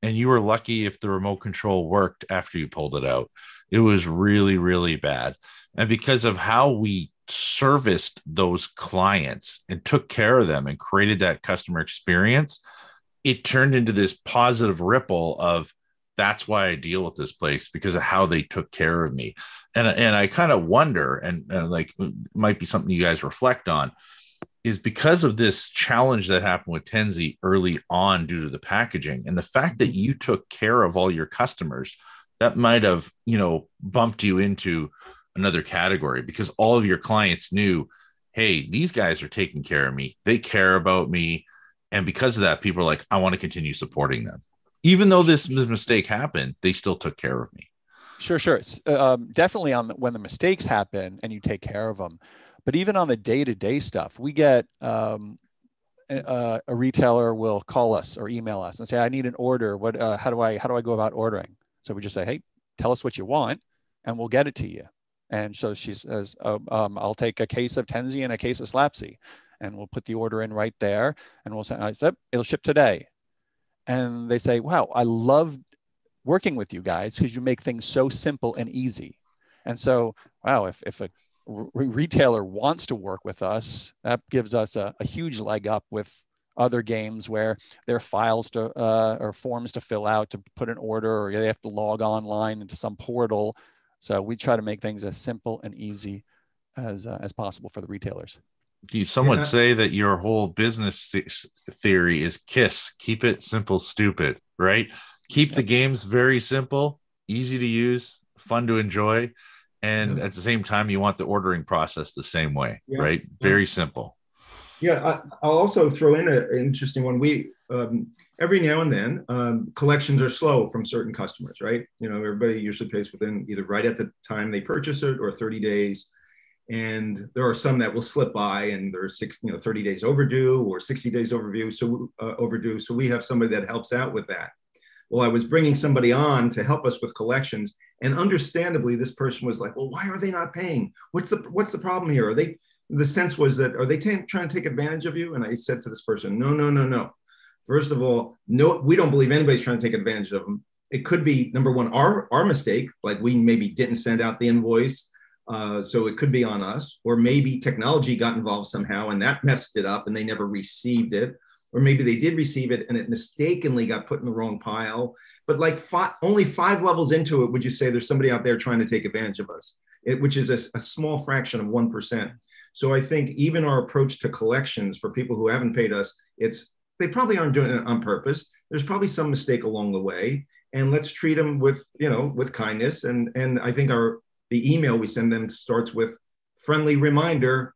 and you were lucky if the remote control worked after you pulled it out. It was really, really bad. And because of how we serviced those clients and took care of them and created that customer experience, it turned into this positive ripple of, that's why I deal with this place, because of how they took care of me. And I kind of wonder, and like, it might be something you guys reflect on, is because of this challenge that happened with TENZI early on due to the packaging and the fact that you took care of all your customers, that might have, bumped you into another category because all of your clients knew, hey, these guys are taking care of me. They care about me. And because of that, people are like, I want to continue supporting them. Even though this mistake happened, they still took care of me. Sure. It's definitely when the mistakes happen and you take care of them. But even on the day-to-day stuff, we get a retailer will call us or email us and say, I need an order. How do I go about ordering? So we just say, hey, tell us what you want and we'll get it to you. And so she says, I'll take a case of TENZI and a case of Slapsy, and we'll put the order in right there. And we'll say, it'll ship today. And they say, wow, I love working with you guys because you make things so simple and easy. And so, wow, if a retailer wants to work with us, that gives us a huge leg up with other games where there are files or forms to fill out to put an order, or they have to log online into some portal. So we try to make things as simple and easy as possible for the retailers. Some would say that your whole business theory is KISS, keep it simple, stupid, right? Keep the games very simple, easy to use, fun to enjoy. And at the same time, you want the ordering process the same way, right? Very simple. Yeah, I'll also throw in an interesting one. We every now and then collections are slow from certain customers, right? Everybody usually pays within either right at the time they purchase it or 30 days. And there are some that will slip by, and they're 30 days overdue or 60 days overdue. So we have somebody that helps out with that. Well, I was bringing somebody on to help us with collections, and understandably, this person was like, "Well, why are they not paying? What's the problem here? The sense was that, are they trying to take advantage of you?" And I said to this person, No. First of all, no, we don't believe anybody's trying to take advantage of them. It could be, number one, our mistake, like we maybe didn't send out the invoice. So it could be on us, or maybe technology got involved somehow and that messed it up and they never received it. Or maybe they did receive it and it mistakenly got put in the wrong pile. But like only 5 levels into it, would you say there's somebody out there trying to take advantage of us, which is a small fraction of 1%. So I think even our approach to collections for people who haven't paid us, they probably aren't doing it on purpose. There's probably some mistake along the way, and let's treat them with kindness. And I think the email we send them starts with friendly reminder,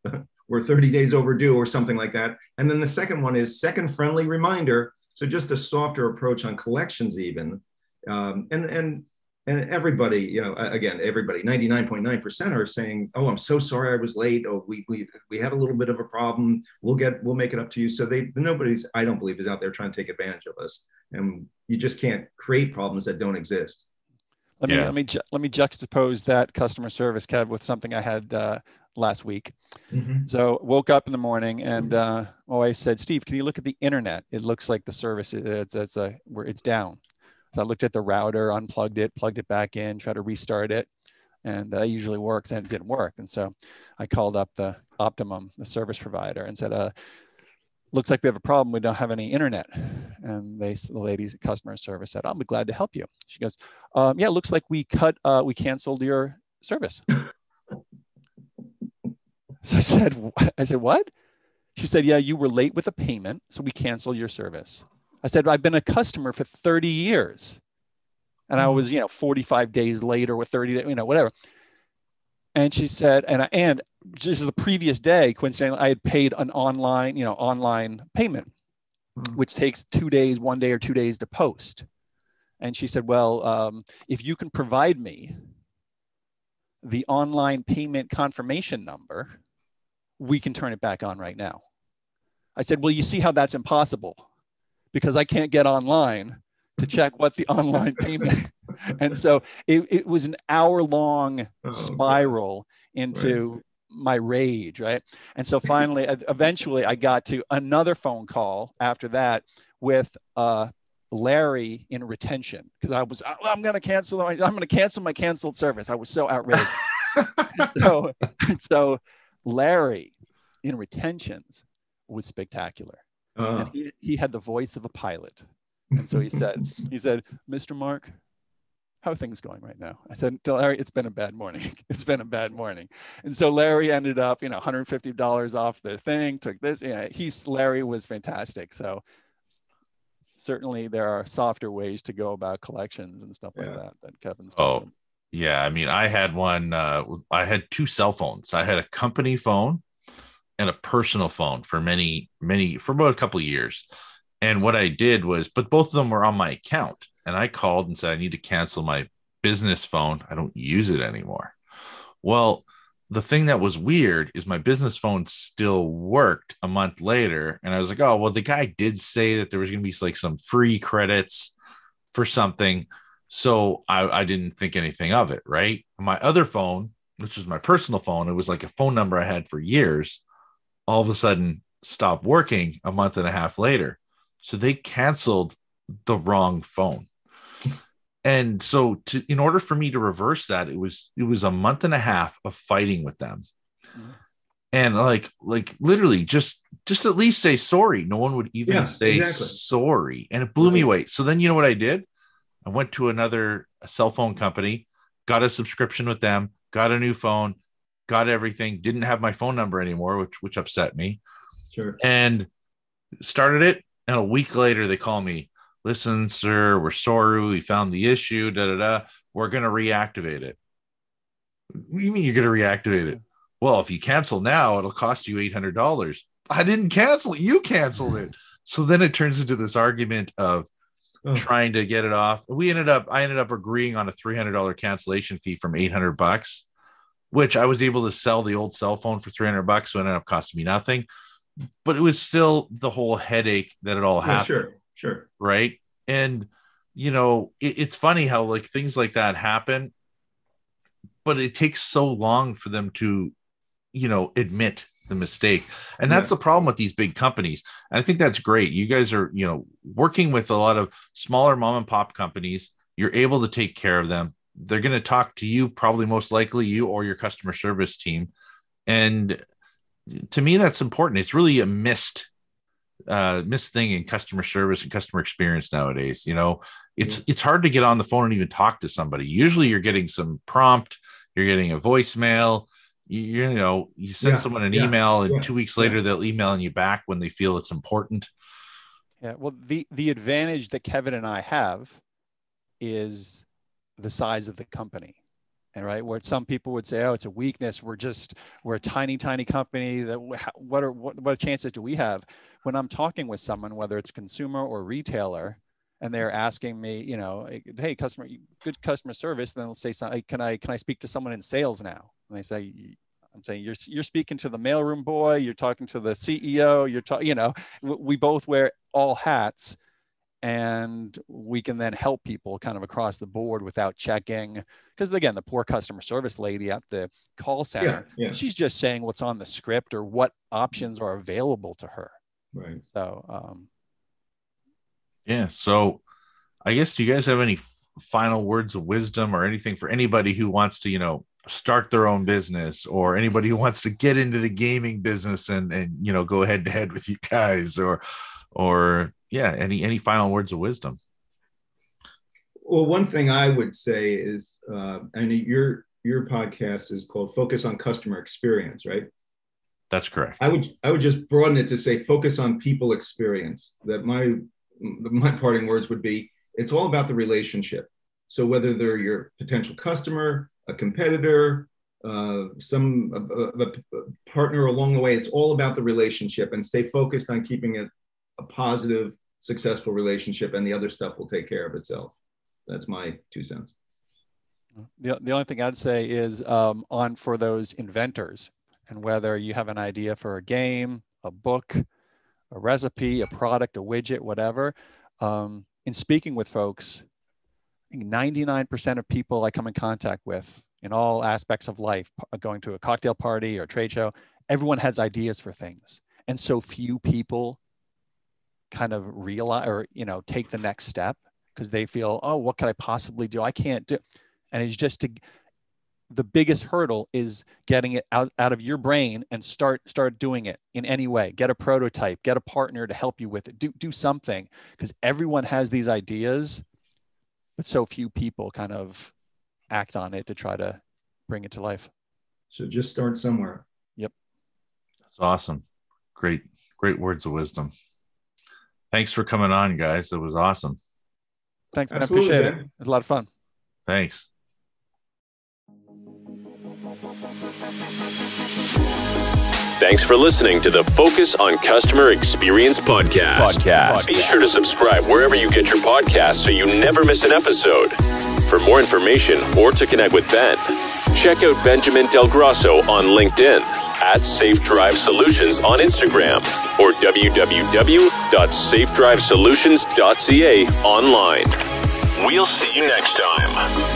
we're 30 days overdue or something like that. And then the second one is second friendly reminder. So just a softer approach on collections even. And everybody, everybody, 99.9% are saying, "Oh, I'm so sorry I was late. Oh, we had a little bit of a problem. We'll make it up to you." So nobody's, I don't believe, is out there trying to take advantage of us. And you just can't create problems that don't exist. Let me juxtapose that customer service, Kev, with something I had last week. Mm-hmm. So woke up in the morning and my wife said, "Steve, can you look at the internet? It looks like the service it's down." So I looked at the router, unplugged it, plugged it back in, tried to restart it, and that usually works, and it didn't work. And so I called up the Optimum, the service provider, and said, looks like we have a problem. We don't have any internet. And the lady's customer service said, I'll be glad to help you. She goes, yeah, it looks like we canceled your service. So I said, what? She said, yeah, you were late with a payment, so we canceled your service. I said, I've been a customer for 30 years. And I was, 45 days later with 30, whatever. And she said, and just the previous day, coincidentally, I had paid an online payment, which takes 2 days, 1 day or 2 days to post. And she said, well, if you can provide me the online payment confirmation number, we can turn it back on right now. I said, well, you see how that's impossible, because I can't get online to check what the online payment. And so it was an hour-long spiral into my rage, right? And so finally, eventually I got to another phone call after that with Larry in retention, because I'm going to cancel my canceled service. I was so outraged. so Larry in retentions was spectacular. And he had the voice of a pilot. And so he said, Mr. Mark, how are things going right now? I said, Larry, it's been a bad morning. It's been a bad morning. And so Larry ended up, $150 off the thing, took this. Larry was fantastic. So certainly there are softer ways to go about collections and stuff like that Kevin's talking about. Yeah. I mean, I had I had two cell phones. I had a company phone and a personal phone for for about a couple of years. And what I did was, but both of them were on my account. And I called and said, I need to cancel my business phone. I don't use it anymore. Well, the thing that was weird is my business phone still worked a month later. And I was like, oh, well, the guy did say that there was going to be like some free credits for something. So I didn't think anything of it, right? My other phone, which was my personal phone, it was like a phone number I had for years, all of a sudden stopped working a month and a half later. So they canceled the wrong phone. And so in order for me to reverse that, it was a month and a half of fighting with them. And like literally just at least say sorry. No one would even say sorry. And it blew me away. So then you know what I did? I went to another cell phone company, got a subscription with them, got a new phone, got everything, didn't have my phone number anymore, which upset me. Sure. And started it. And a week later, they call me, listen, sir, we're sorry. We found the issue. We're going to reactivate it. What do you mean you're going to reactivate it? Well, if you cancel now, it'll cost you $800. I didn't cancel it. You canceled it. So then it turns into this argument of trying to get it off. I ended up agreeing on a $300 cancellation fee from $800, which I was able to sell the old cell phone for $300. So it ended up costing me nothing. But it was still the whole headache that it all happened. Sure. Right. And, it's funny how like things like that happen, but it takes so long for them to, admit the mistake. And that's the problem with these big companies. And I think that's great. You guys are, working with a lot of smaller mom and pop companies. You're able to take care of them. They're going to talk to you, probably most likely you or your customer service team. And to me, that's important. It's really a missed thing in customer service and customer experience nowadays. It's hard to get on the phone and even talk to somebody. Usually you're getting some prompt, you're getting a voicemail, you send someone an email and 2 weeks later they'll email you back when they feel it's important. Yeah. Well, the advantage that Kevin and I have is the size of the company. And right, where some people would say, oh, it's a weakness. We're a tiny company. What chances do we have? When I'm talking with someone, whether it's consumer or retailer, and they're asking me, hey, good customer service, then they'll say something, hey, can I speak to someone in sales now? And they say, I'm saying you're speaking to the mailroom boy, you're talking to the CEO, we both wear all hats. And we can then help people kind of across the board without checking. Because again, the poor customer service lady at the call center, she's just saying what's on the script or what options are available to her. Right. So, So I guess, do you guys have any final words of wisdom or anything for anybody who wants to, start their own business, or anybody who wants to get into the gaming business and go head to head with you guys, or yeah, any final words of wisdom? Well, one thing I would say is, your podcast is called Focus on Customer Experience, right? That's correct. I would just broaden it to say focus on people experience. That my parting words would be, it's all about the relationship. So whether they're your potential customer, a competitor, a partner along the way, it's all about the relationship, and stay focused on keeping it a positive, successful relationship, and the other stuff will take care of itself. That's my 2 cents. The only thing I'd say is for those inventors, and whether you have an idea for a game, a book, a recipe, a product, a widget, whatever, in speaking with folks, I think 99% of people I come in contact with in all aspects of life, going to a cocktail party or a trade show, everyone has ideas for things. And so few people kind of realize or, take the next step because they feel, oh, what could I possibly do? I can't do. And it's just the biggest hurdle is getting it out of your brain and start doing it in any way. Get a prototype, get a partner to help you with it. Do something, because everyone has these ideas, but so few people kind of act on it to try to bring it to life. So just start somewhere. Yep. That's awesome. Great words of wisdom. Thanks for coming on, guys. That was awesome. Thanks, man. Absolutely, I appreciate man. it. It was a lot of fun. Thanks. Thanks for listening to the Focus on Customer Experience podcast. Be sure to subscribe wherever you get your podcasts so you never miss an episode. For more information or to connect with Ben, check out Benjamin Del Grosso on LinkedIn, at Safe Drive Solutions on Instagram, or www.safedrivesolutions.ca online. We'll see you next time.